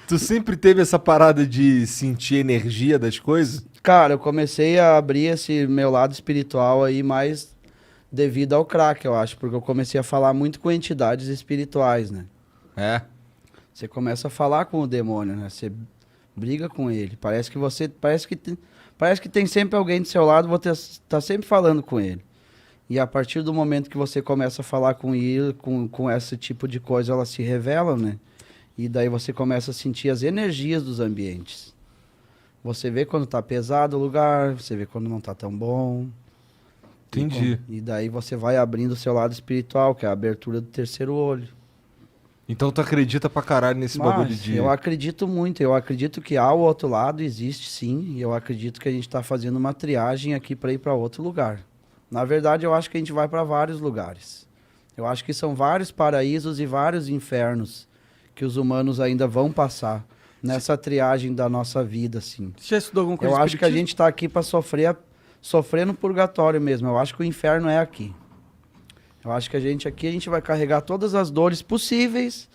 Tu sempre teve essa parada de sentir energia das coisas? Cara, eu comecei a abrir esse meu lado espiritual aí mais devido ao crack, eu acho, porque eu comecei a falar muito com entidades espirituais, né? É. Você começa a falar com o demônio, né? Você briga com ele. Parece que tem sempre alguém do seu lado, você tá sempre falando com ele. E a partir do momento que você começa a falar com ele, com esse tipo de coisa, elas se revelam, né? E daí você começa a sentir as energias dos ambientes. Você vê quando tá pesado o lugar, você vê quando não tá tão bom. Entendi. E daí você vai abrindo o seu lado espiritual, que é a abertura do terceiro olho. Então tu acredita pra caralho nesse bagulho de... Eu acredito muito, eu acredito que há o outro lado, existe sim, e eu acredito que a gente está fazendo uma triagem aqui para ir para outro lugar. Na verdade, eu acho que a gente vai para vários lugares. Eu acho que são vários paraísos e vários infernos que os humanos ainda vão passar nessa triagem da nossa vida, assim. Você já estudou alguma coisa Eu de acho que a espiritismo? gente está aqui para sofrer no purgatório mesmo. Eu acho que o inferno é aqui. Eu acho que a gente vai carregar todas as dores possíveis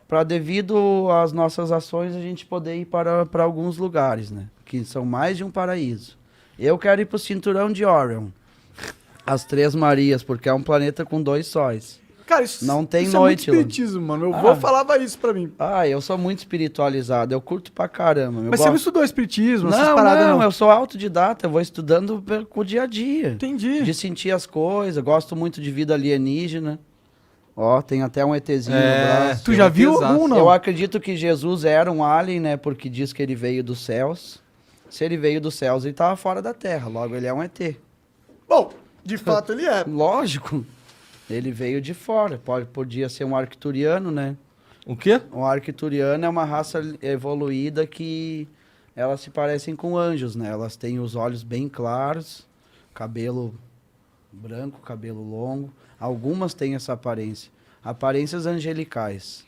para, devido às nossas ações, a gente poder ir para alguns lugares, né? Que são mais de um paraíso. Eu quero ir para o cinturão de Orion, as Três Marias, porque é um planeta com 2 sóis. Cara, isso, Não tem isso noite é muito lá. espiritismo, mano. Meu avô falava isso pra mim. Ah, eu sou muito espiritualizado, eu curto pra caramba. Mas você não estudou espiritismo, essas Não, paradas, não? eu sou autodidata, eu vou estudando com o dia a dia. Entendi. De sentir as coisas, gosto muito de vida alienígena. Ó, tem até um ETzinho no braço. Tu já viu algum, não? Eu acredito que Jesus era um alien, né? Porque diz que ele veio dos céus. Se ele veio dos céus, ele tava fora da Terra. Logo, ele é um ET. Bom, de fato ele é. Lógico. Ele veio de fora. Podia ser um arcturiano, né? O quê? Um arcturiano é uma raça evoluída que elas se parecem com anjos, né? Elas têm os olhos bem claros, cabelo branco, cabelo longo. Algumas têm essa aparência. Aparências angelicais.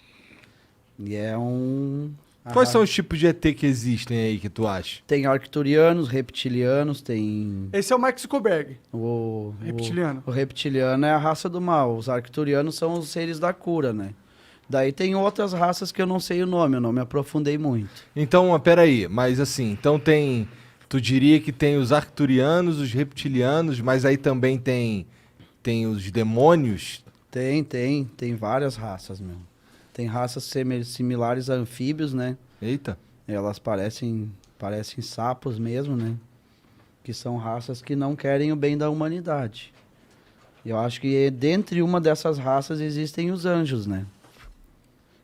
E é um... Quais são os tipos de ET que existem aí que tu acha? Tem arcturianos, reptilianos, tem... Esse é o Mark Zuckerberg, O reptiliano. O reptiliano é a raça do mal. Os arcturianos são os seres da cura, né? Daí tem outras raças que eu não sei o nome, eu não me aprofundei muito. Então, peraí, mas assim, então tem... Tu diria que tem os arcturianos, os reptilianos, mas aí também tem os demônios? Tem várias raças, meu. Tem raças similares a anfíbios, né? Eita. Elas parecem sapos mesmo, né? Que são raças que não querem o bem da humanidade. Eu acho que dentre uma dessas raças existem os anjos, né?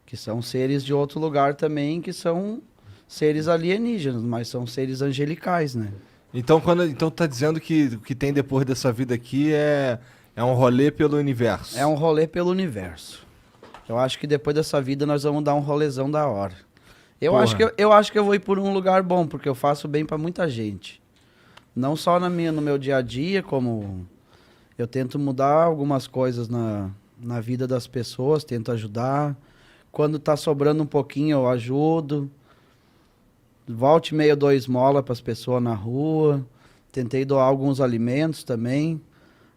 Que são seres de outro lugar também, que são seres alienígenas, mas são seres angelicais, né? Então, então tá dizendo que o que tem depois dessa vida aqui é um rolê pelo universo. É um rolê pelo universo. Eu acho que depois dessa vida nós vamos dar um rolezão da hora. Eu acho que eu vou ir por um lugar bom, porque eu faço bem pra muita gente. Não só no meu dia a dia, como eu tento mudar algumas coisas na vida das pessoas, tento ajudar. Quando tá sobrando um pouquinho, eu ajudo. Volte e meia, eu dou esmola pras pessoas na rua. Tentei doar alguns alimentos também.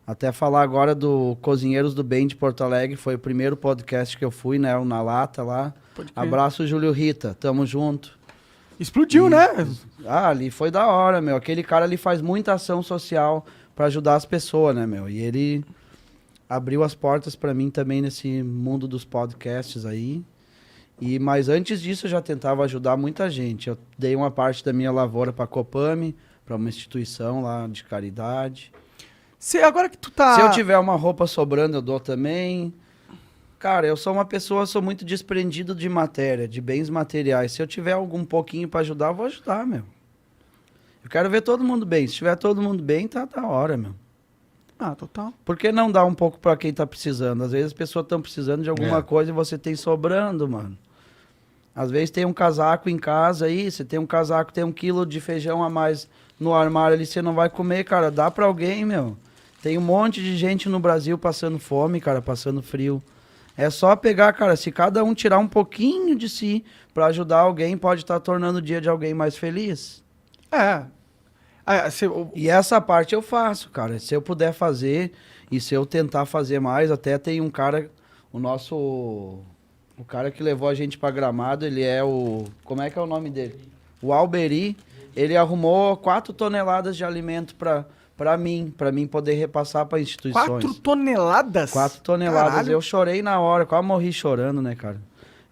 Até falar agora do Cozinheiros do Bem de Porto Alegre, foi o primeiro podcast que eu fui, né? O Na Lata lá. Abraço, Júlio Rita, tamo junto. Explodiu, né? Ah, ali foi da hora, meu. Aquele cara ali faz muita ação social pra ajudar as pessoas, né, meu? E ele abriu as portas pra mim também nesse mundo dos podcasts aí. Mas antes disso eu já tentava ajudar muita gente. Eu dei uma parte da minha lavoura pra Copame, pra uma instituição lá de caridade. Agora que tu tá... Se eu tiver uma roupa sobrando, eu dou também. Cara, eu sou uma pessoa, sou muito desprendido de matéria, de bens materiais. Se eu tiver algum pouquinho pra ajudar, eu vou ajudar, meu. Eu quero ver todo mundo bem. Se tiver todo mundo bem, tá da hora, meu. Ah, total. Por que não dar um pouco pra quem tá precisando? Às vezes as pessoas estão precisando de alguma coisa e você tem sobrando, mano. Às vezes tem um casaco em casa aí, você tem um casaco, tem 1 quilo de feijão a mais no armário ali, você não vai comer, cara. Dá pra alguém, meu. Tem um monte de gente no Brasil passando fome, cara, passando frio. É só pegar, cara, se cada um tirar um pouquinho de si pra ajudar alguém, pode estar tornando o dia de alguém mais feliz. É. E essa parte eu faço, cara. Se eu puder fazer e se eu tentar fazer mais, até tem um cara, o cara que levou a gente pra Gramado, ele é o... Como é que é o nome dele? O Alberi. Ele arrumou 4 toneladas de alimento pra mim poder repassar pra instituições. 4 toneladas? 4 toneladas. Caralho. Eu chorei na hora, quase morri chorando, né, cara?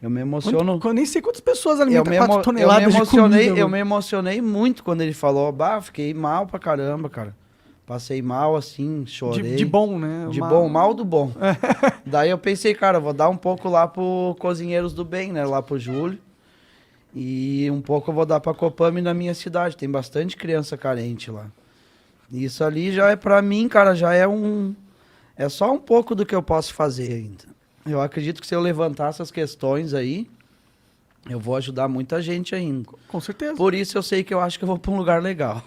Eu me emociono. Eu nem sei quantas pessoas Eu alimentam me, 4 emo- toneladas eu me de emocionei, comida. eu mano. me emocionei muito quando ele falou. Bah, fiquei mal pra caramba, cara. Passei mal, assim, chorei. De bom, né? De bom, mal do bom. Daí eu pensei, cara, vou dar um pouco lá pro Cozinheiros do Bem, né? Lá pro Júlio. E um pouco eu vou dar pra Copame na minha cidade. Tem bastante criança carente lá. Isso ali já é pra mim, cara, já é um... É só um pouco do que eu posso fazer ainda. Eu acredito que se eu levantar essas questões aí, eu vou ajudar muita gente ainda. Com certeza. Por isso eu sei que eu acho que eu vou pra um lugar legal.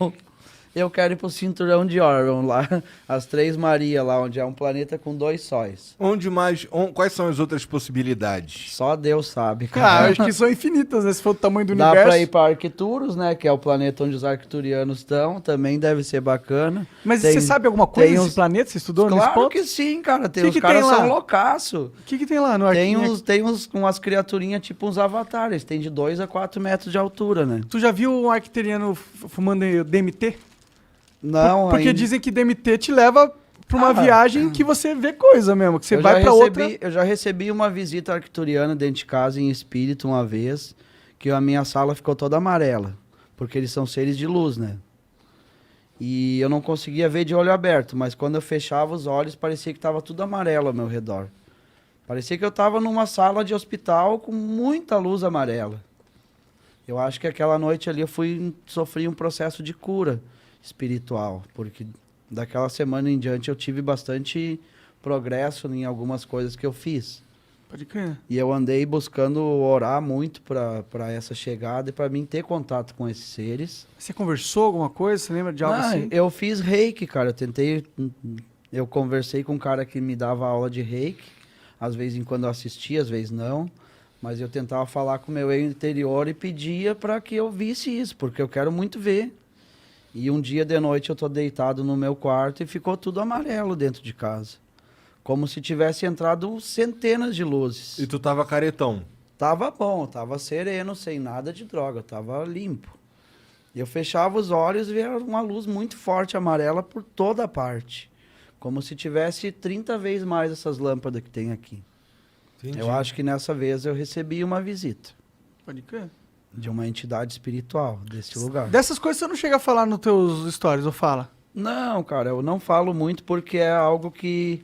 Eu quero ir pro Cinturão de Orion lá, as Três Marias lá, onde é um planeta com 2 sóis. Quais são as outras possibilidades? Só Deus sabe, Cara, cara. acho que são infinitas, né? Se for o tamanho do Dá universo. pra ir pra Arcturus, né, que é o planeta onde os arcturianos estão, também deve ser bacana. Mas Tem- você sabe alguma coisa tem desse uns- planeta? Você estudou nesse Claro ponto? que sim, cara, Que os que caras tem lá? são loucaço. O que tem lá no Tem Arquinha? umas criaturinhas tipo uns avatares, tem de 2 a 4 metros de altura, né? Tu já viu um arquiteriano fumando DMT? Não, Porque ainda- dizem que DMT te leva pra uma Ah, viagem que você vê coisa mesmo, que você eu vai já pra recebi, outra. Eu já recebi uma visita arcturiana dentro de casa em espírito uma vez, que a minha sala ficou toda amarela, porque eles são seres de luz, né? E eu não conseguia ver de olho aberto, mas quando eu fechava os olhos, parecia que estava tudo amarelo ao meu redor. Parecia que eu estava numa sala de hospital com muita luz amarela. Eu acho que aquela noite ali eu sofri um processo de cura espiritual, porque daquela semana em diante eu tive bastante progresso em algumas coisas que eu fiz. Pode crer. E eu andei buscando orar muito para essa chegada e para mim ter contato com esses seres. Você conversou alguma coisa? Você lembra de algo assim? Eu fiz reiki, cara. Eu conversei com um cara que me dava aula de reiki. Às vezes em quando eu assistia, às vezes não. Mas eu tentava falar com o meu eu interior e pedia para que eu visse isso, porque eu quero muito ver. E um dia de noite eu tô deitado no meu quarto e ficou tudo amarelo dentro de casa. Como se tivesse entrado centenas de luzes. E tu tava caretão. Tava bom, tava sereno, sem nada de droga, tava limpo. Eu fechava os olhos e via uma luz muito forte amarela por toda a parte. Como se tivesse 30 vezes mais essas lâmpadas que tem aqui. Entendi. Eu acho que nessa vez eu recebi uma visita Pode crer. de uma entidade espiritual desse lugar. Dessas coisas você não chega a falar nos teus stories, ou fala? Não, cara, eu não falo muito porque é algo que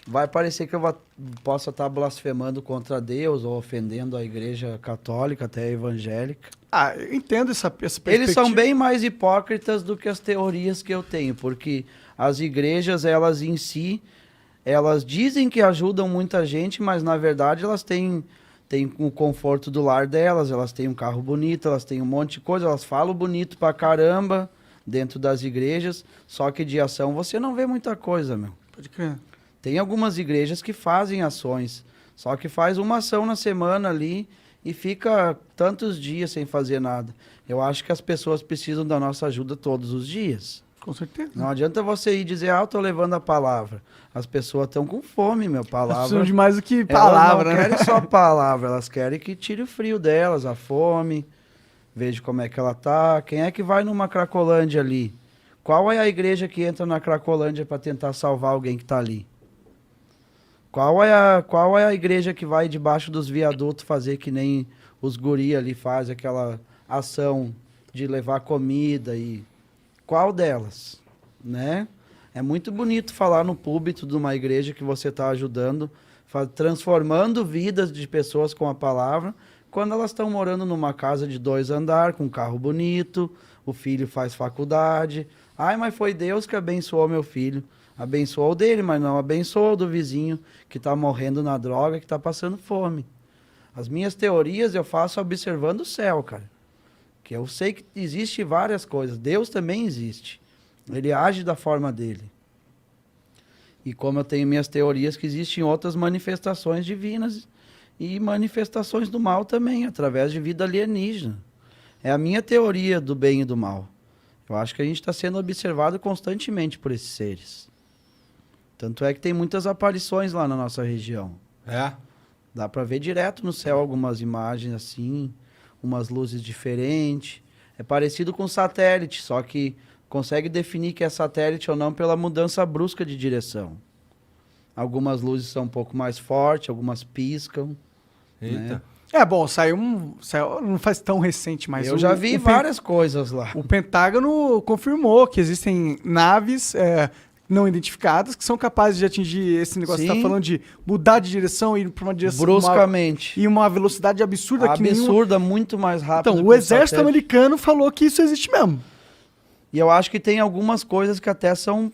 vai parecer que eu possa estar blasfemando contra Deus ou ofendendo a igreja católica, até a evangélica. Ah, eu entendo essa perspectiva. Eles são bem mais hipócritas do que as teorias que eu tenho, porque as igrejas, elas em si, elas dizem que ajudam muita gente, mas na verdade elas têm o conforto do lar delas, elas têm um carro bonito, elas têm um monte de coisa, elas falam bonito pra caramba dentro das igrejas, só que de ação você não vê muita coisa, meu. Pode crer. Tem algumas igrejas que fazem ações, só que faz uma ação na semana ali e fica tantos dias sem fazer nada. Eu acho que as pessoas precisam da nossa ajuda todos os dias. Com certeza. Não adianta você ir dizer, eu tô levando a palavra. As pessoas estão com fome, meu, Elas palavra. precisam de mais do que Elas palavra, não né? querem só palavra, elas querem que tire o frio delas, a fome, veja como é que ela tá. Quem é que vai numa Cracolândia ali? Qual é a igreja que entra na Cracolândia para tentar salvar alguém que tá ali? Qual é a igreja que vai debaixo dos viadutos fazer que nem os guri ali fazem aquela ação de levar comida e... Qual delas? Né? É muito bonito falar no púlpito de uma igreja que você está ajudando, transformando vidas de pessoas com a palavra, quando elas estão morando numa casa de 2 andares, com um carro bonito, o filho faz faculdade. Ai, mas foi Deus que abençoou meu filho. Abençoou o dele, mas não abençoou o do vizinho que está morrendo na droga, que está passando fome. As minhas teorias eu faço observando o céu, cara. Que eu sei que existe várias coisas. Deus também existe. Ele age da forma dele. E como eu tenho minhas teorias que existem outras manifestações divinas e manifestações do mal também, através de vida alienígena. É a minha teoria do bem e do mal. Eu acho que a gente está sendo observado constantemente por esses seres. Tanto é que tem muitas aparições lá na nossa região. É? Dá pra ver direto no céu algumas imagens assim, umas luzes diferentes. É parecido com satélite, só que consegue definir que é satélite ou não pela mudança brusca de direção. Algumas luzes são um pouco mais fortes, algumas piscam. Eita. Bom, saiu não faz tão recente, mas Eu já vi várias coisas lá. O Pentágono confirmou que existem naves não identificadas que são capazes de atingir esse negócio que você Sim. tá falando de mudar de direção e ir para uma direção Bruscamente. e uma velocidade absurda que nenhum... Absurda, muito mais rápido. Então, que o exército satélite. americano falou que isso existe mesmo. E eu acho que tem algumas coisas que até são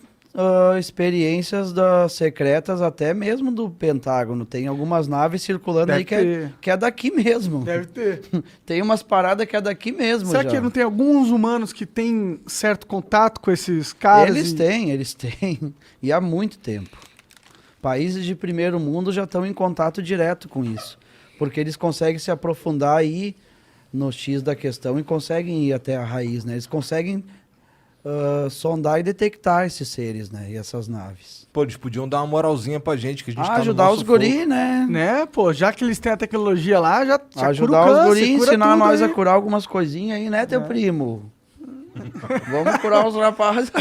experiências secretas, até mesmo do Pentágono. Tem algumas naves circulando Deve aí ter. que é daqui mesmo. Deve ter. Tem umas paradas que é daqui mesmo. Será já. que não tem alguns humanos que têm certo contato com esses caras? Eles têm. E há muito tempo. Países de primeiro mundo já estão em contato direto com isso. Porque eles conseguem se aprofundar aí no X da questão e conseguem ir até a raiz, né? Eles conseguem sondar e detectar esses seres, né? E essas naves. Pô, eles podiam dar uma moralzinha pra gente, que a gente tá no Ajudar nosso os guri, né? Né, pô, já que eles têm a tecnologia lá, já cura Ajudar o os câncer, guri, cura ensinar tudo nós aí. a curar algumas coisinhas aí, né, teu primo? Vamos curar os rapazes.